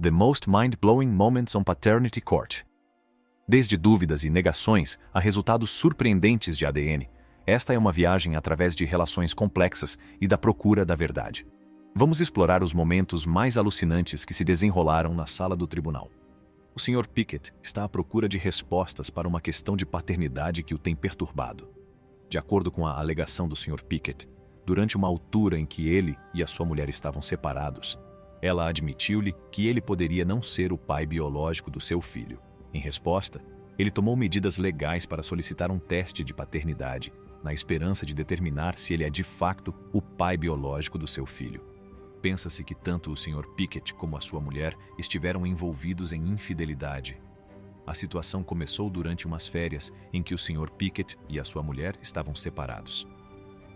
The Most Mind-Blowing Moments on Paternity Court. Desde dúvidas e negações a resultados surpreendentes de ADN, esta é uma viagem através de relações complexas e da procura da verdade. Vamos explorar os momentos mais alucinantes que se desenrolaram na sala do tribunal. O Sr. Pickett está à procura de respostas para uma questão de paternidade que o tem perturbado. De acordo com a alegação do Sr. Pickett, durante uma altura em que ele e a sua mulher estavam separados, ela admitiu-lhe que ele poderia não ser o pai biológico do seu filho. Em resposta, ele tomou medidas legais para solicitar um teste de paternidade, na esperança de determinar se ele é de fato o pai biológico do seu filho. Pensa-se que tanto o Sr. Pickett como a sua mulher estiveram envolvidos em infidelidade. A situação começou durante umas férias em que o Sr. Pickett e a sua mulher estavam separados.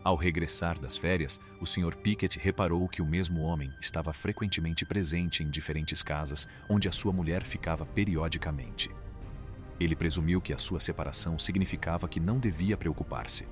Ao regressar das férias, o Sr. Pickett reparou que o mesmo homem estava frequentemente presente em diferentes casas onde a sua mulher ficava periodicamente. Ele presumiu que a sua separação significava que não devia preocupar-se.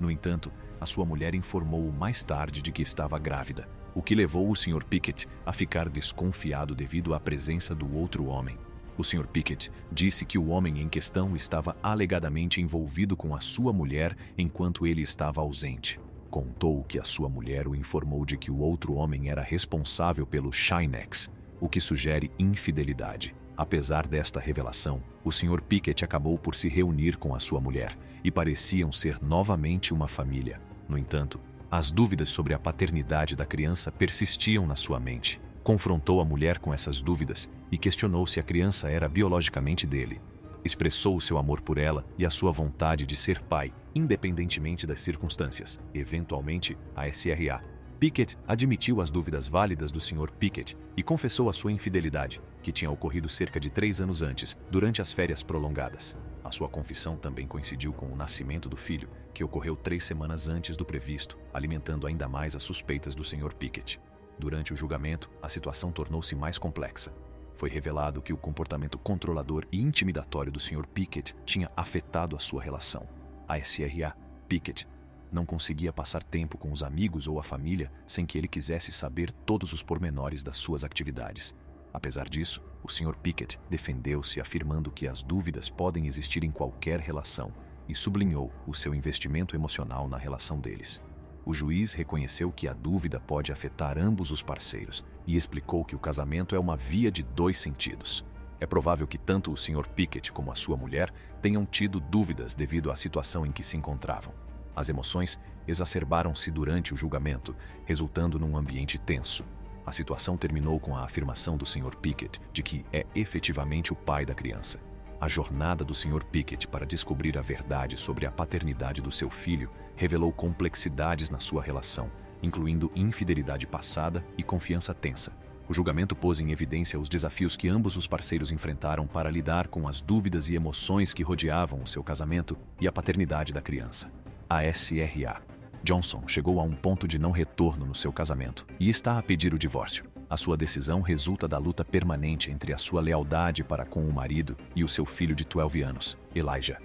No entanto, a sua mulher informou-o mais tarde de que estava grávida, o que levou o Sr. Pickett a ficar desconfiado devido à presença do outro homem. O Sr. Pickett disse que o homem em questão estava alegadamente envolvido com a sua mulher enquanto ele estava ausente. Contou que a sua mulher o informou de que o outro homem era responsável pelo Chinex, o que sugere infidelidade. Apesar desta revelação, o Sr. Pickett acabou por se reunir com a sua mulher e pareciam ser novamente uma família. No entanto, as dúvidas sobre a paternidade da criança persistiam na sua mente. Confrontou a mulher com essas dúvidas e questionou se a criança era biologicamente dele. Expressou o seu amor por ela e a sua vontade de ser pai, independentemente das circunstâncias. Eventualmente, a SRA. Pickett admitiu as dúvidas válidas do Sr. Pickett e confessou a sua infidelidade, que tinha ocorrido cerca de 3 anos antes, durante as férias prolongadas. A sua confissão também coincidiu com o nascimento do filho, que ocorreu 3 semanas antes do previsto, alimentando ainda mais as suspeitas do Sr. Pickett. Durante o julgamento, a situação tornou-se mais complexa. Foi revelado que o comportamento controlador e intimidatório do Sr. Pickett tinha afetado a sua relação. A SRA. Pickett não conseguia passar tempo com os amigos ou a família sem que ele quisesse saber todos os pormenores das suas atividades. Apesar disso, o Sr. Pickett defendeu-se afirmando que as dúvidas podem existir em qualquer relação e sublinhou o seu investimento emocional na relação deles. O juiz reconheceu que a dúvida pode afetar ambos os parceiros e explicou que o casamento é uma via de 2 sentidos. É provável que tanto o Sr. Pickett como a sua mulher tenham tido dúvidas devido à situação em que se encontravam. As emoções exacerbaram-se durante o julgamento, resultando num ambiente tenso. A situação terminou com a afirmação do Sr. Pickett de que é efetivamente o pai da criança. A jornada do Sr. Pickett para descobrir a verdade sobre a paternidade do seu filho revelou complexidades na sua relação, incluindo infidelidade passada e confiança tensa. O julgamento pôs em evidência os desafios que ambos os parceiros enfrentaram para lidar com as dúvidas e emoções que rodeavam o seu casamento e a paternidade da criança. A SRA. Johnson chegou a um ponto de não retorno no seu casamento e está a pedir o divórcio. A sua decisão resulta da luta permanente entre a sua lealdade para com o marido e o seu filho de 12 anos, Elijah.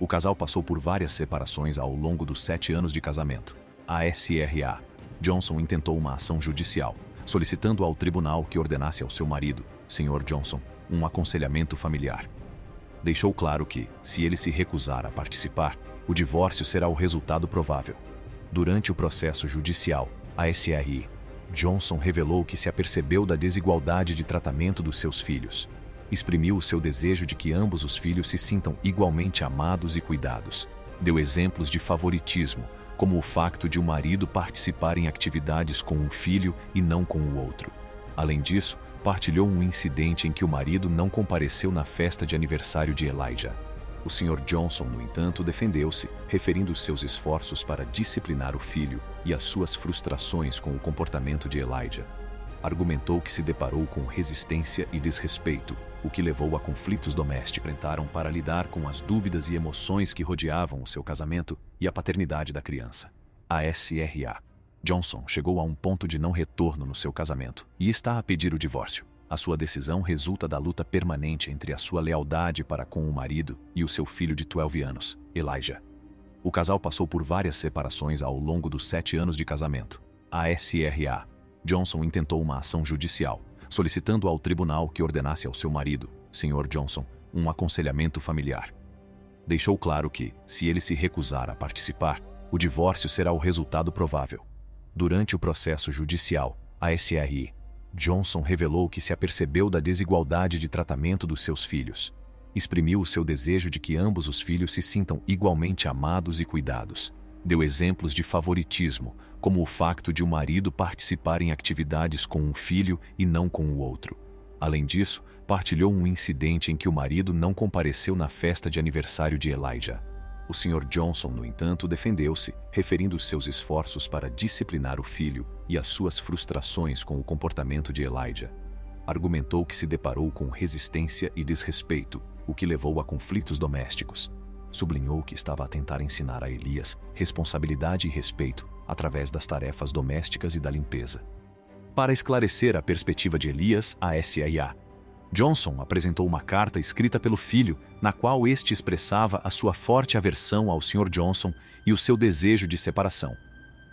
O casal passou por várias separações ao longo dos 7 anos de casamento. A SRA. Johnson intentou uma ação judicial, solicitando ao tribunal que ordenasse ao seu marido, Sr. Johnson, um aconselhamento familiar. Deixou claro que, se ele se recusar a participar, o divórcio será o resultado provável. Durante o processo judicial, a SRI, Johnson revelou que se apercebeu da desigualdade de tratamento dos seus filhos. Exprimiu o seu desejo de que ambos os filhos se sintam igualmente amados e cuidados. Deu exemplos de favoritismo, como o facto de o marido participar em atividades com um filho e não com o outro. Além disso, partilhou um incidente em que o marido não compareceu na festa de aniversário de Elijah. O Sr. Johnson, no entanto, defendeu-se, referindo seus esforços para disciplinar o filho e as suas frustrações com o comportamento de Elijah. Argumentou que se deparou com resistência e desrespeito, o que levou a conflitos domésticos. Enfrentaram para lidar com as dúvidas e emoções que rodeavam o seu casamento e a paternidade da criança. A SRA. Johnson chegou a um ponto de não retorno no seu casamento e está a pedir o divórcio. A sua decisão resulta da luta permanente entre a sua lealdade para com o marido e o seu filho de 12 anos, Elijah. O casal passou por várias separações ao longo dos 7 anos de casamento. A SRA. Johnson intentou uma ação judicial, solicitando ao tribunal que ordenasse ao seu marido, Sr. Johnson, um aconselhamento familiar. Deixou claro que, se ele se recusar a participar, o divórcio será o resultado provável. Durante o processo judicial, a SRI, Johnson revelou que se apercebeu da desigualdade de tratamento dos seus filhos. Exprimiu o seu desejo de que ambos os filhos se sintam igualmente amados e cuidados. Deu exemplos de favoritismo, como o facto de o marido participar em atividades com um filho e não com o outro. Além disso, partilhou um incidente em que o marido não compareceu na festa de aniversário de Elijah. O Sr. Johnson, no entanto, defendeu-se, referindo seus esforços para disciplinar o filho e as suas frustrações com o comportamento de Elijah. Argumentou que se deparou com resistência e desrespeito, o que levou a conflitos domésticos. Sublinhou que estava a tentar ensinar a Elias responsabilidade e respeito através das tarefas domésticas e da limpeza. Para esclarecer a perspectiva de Elias à SIA, Johnson apresentou uma carta escrita pelo filho, na qual este expressava a sua forte aversão ao Sr. Johnson e o seu desejo de separação.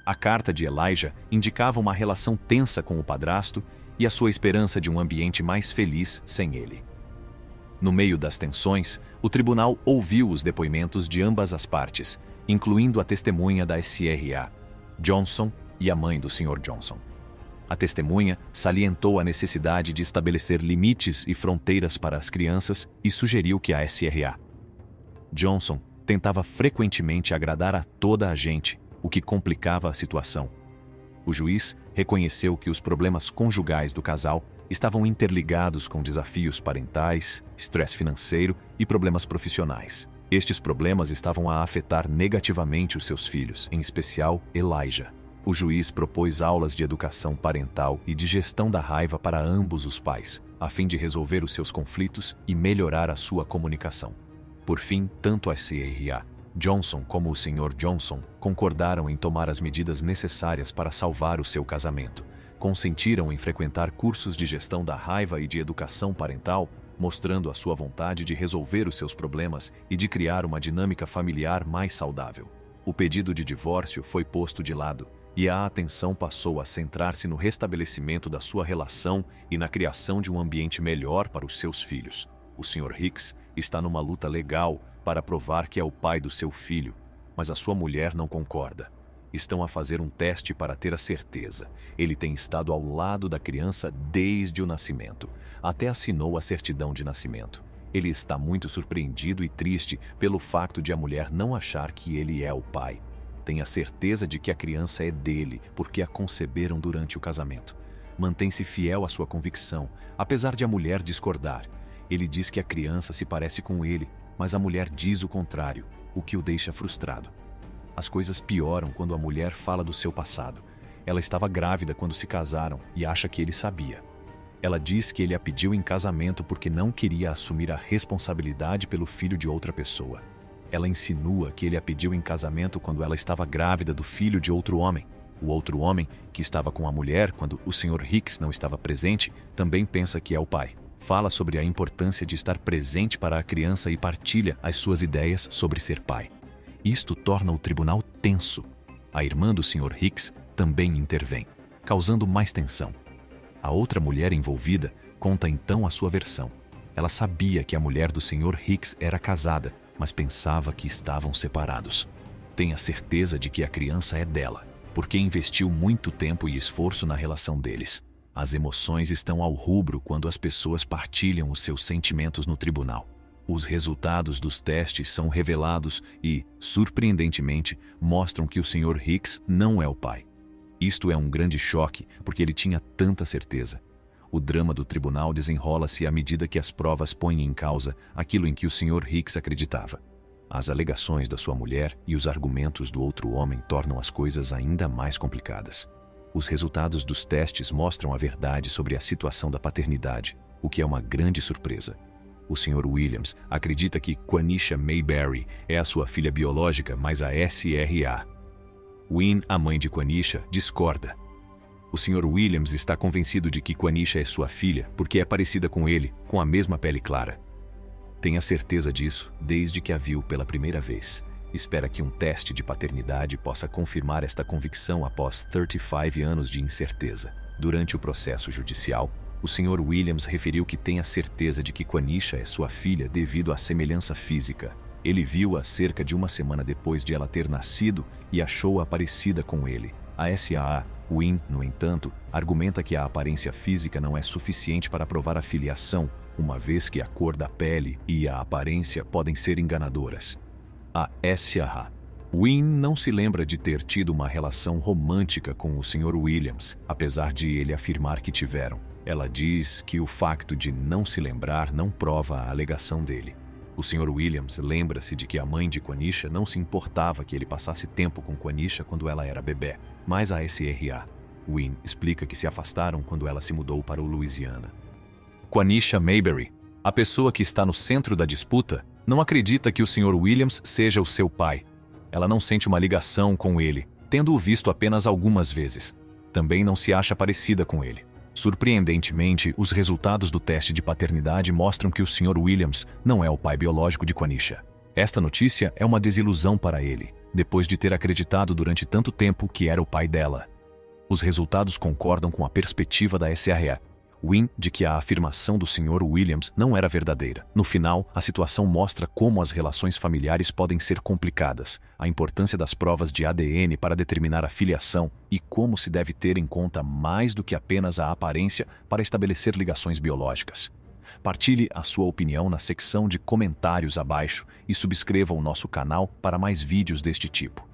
A carta de Elijah indicava uma relação tensa com o padrasto e a sua esperança de um ambiente mais feliz sem ele. No meio das tensões, o tribunal ouviu os depoimentos de ambas as partes, incluindo a testemunha da SRA, Johnson e a mãe do Sr. Johnson. A testemunha salientou a necessidade de estabelecer limites e fronteiras para as crianças e sugeriu que a SRA, Johnson, tentava frequentemente agradar a toda a gente, o que complicava a situação. O juiz reconheceu que os problemas conjugais do casal estavam interligados com desafios parentais, estresse financeiro e problemas profissionais. Estes problemas estavam a afetar negativamente os seus filhos, em especial Elijah. O juiz propôs aulas de educação parental e de gestão da raiva para ambos os pais, a fim de resolver os seus conflitos e melhorar a sua comunicação. Por fim, tanto a SRA, Johnson como o Sr. Johnson concordaram em tomar as medidas necessárias para salvar o seu casamento. Consentiram em frequentar cursos de gestão da raiva e de educação parental, mostrando a sua vontade de resolver os seus problemas e de criar uma dinâmica familiar mais saudável. O pedido de divórcio foi posto de lado, e a atenção passou a centrar-se no restabelecimento da sua relação e na criação de um ambiente melhor para os seus filhos. O Sr. Hicks está numa luta legal para provar que é o pai do seu filho, mas a sua mulher não concorda. Estão a fazer um teste para ter a certeza. Ele tem estado ao lado da criança desde o nascimento. Até assinou a certidão de nascimento. Ele está muito surpreendido e triste pelo fato de a mulher não achar que ele é o pai. Tem a certeza de que a criança é dele, porque a conceberam durante o casamento. Mantém-se fiel à sua convicção, apesar de a mulher discordar. Ele diz que a criança se parece com ele, mas a mulher diz o contrário, o que o deixa frustrado. As coisas pioram quando a mulher fala do seu passado. Ela estava grávida quando se casaram e acha que ele sabia. Ela diz que ele a pediu em casamento porque não queria assumir a responsabilidade pelo filho de outra pessoa. Ela insinua que ele a pediu em casamento quando ela estava grávida do filho de outro homem. O outro homem, que estava com a mulher quando o Sr. Hicks não estava presente, também pensa que é o pai. Fala sobre a importância de estar presente para a criança e partilha as suas ideias sobre ser pai. Isto torna o tribunal tenso. A irmã do Sr. Hicks também intervém, causando mais tensão. A outra mulher envolvida conta então a sua versão. Ela sabia que a mulher do Sr. Hicks era casada, mas pensava que estavam separados. Tem a certeza de que a criança é dela, porque investiu muito tempo e esforço na relação deles. As emoções estão ao rubro quando as pessoas partilham os seus sentimentos no tribunal. Os resultados dos testes são revelados e, surpreendentemente, mostram que o Sr. Hicks não é o pai. Isto é um grande choque, porque ele tinha tanta certeza. O drama do tribunal desenrola-se à medida que as provas põem em causa aquilo em que o Sr. Hicks acreditava. As alegações da sua mulher e os argumentos do outro homem tornam as coisas ainda mais complicadas. Os resultados dos testes mostram a verdade sobre a situação da paternidade, o que é uma grande surpresa. O Sr. Williams acredita que Quanisha Mayberry é a sua filha biológica, mas a SRA. Wynne, a mãe de Quanisha, discorda. O Sr. Williams está convencido de que Quanisha é sua filha porque é parecida com ele, com a mesma pele clara. Tem a certeza disso desde que a viu pela primeira vez. Espera que um teste de paternidade possa confirmar esta convicção após 35 anos de incerteza. Durante o processo judicial, O Sr. Williams referiu que tem a certeza de que Quanisha é sua filha devido à semelhança física. Ele viu-a cerca de uma semana depois de ela ter nascido e achou-a parecida com ele. A SAA, Wynne, no entanto, argumenta que a aparência física não é suficiente para provar a filiação, uma vez que a cor da pele e a aparência podem ser enganadoras. A SAA, Wynne não se lembra de ter tido uma relação romântica com o Sr. Williams, apesar de ele afirmar que tiveram. Ela diz que o facto de não se lembrar não prova a alegação dele. O Sr. Williams lembra-se de que a mãe de Quanisha não se importava que ele passasse tempo com Quanisha quando ela era bebê, mas a SRA, Wynne, explica que se afastaram quando ela se mudou para o Louisiana. Quanisha Mayberry, a pessoa que está no centro da disputa, não acredita que o Sr. Williams seja o seu pai. Ela não sente uma ligação com ele, tendo-o visto apenas algumas vezes. Também não se acha parecida com ele. Surpreendentemente, os resultados do teste de paternidade mostram que o Sr. Williams não é o pai biológico de Quanisha. Esta notícia é uma desilusão para ele, depois de ter acreditado durante tanto tempo que era o pai dela. Os resultados concordam com a perspectiva da SRA, Wynne, de que a afirmação do Sr. Williams não era verdadeira. No final, a situação mostra como as relações familiares podem ser complicadas, a importância das provas de ADN para determinar a filiação e como se deve ter em conta mais do que apenas a aparência para estabelecer ligações biológicas. Partilhe a sua opinião na secção de comentários abaixo e subscreva o nosso canal para mais vídeos deste tipo.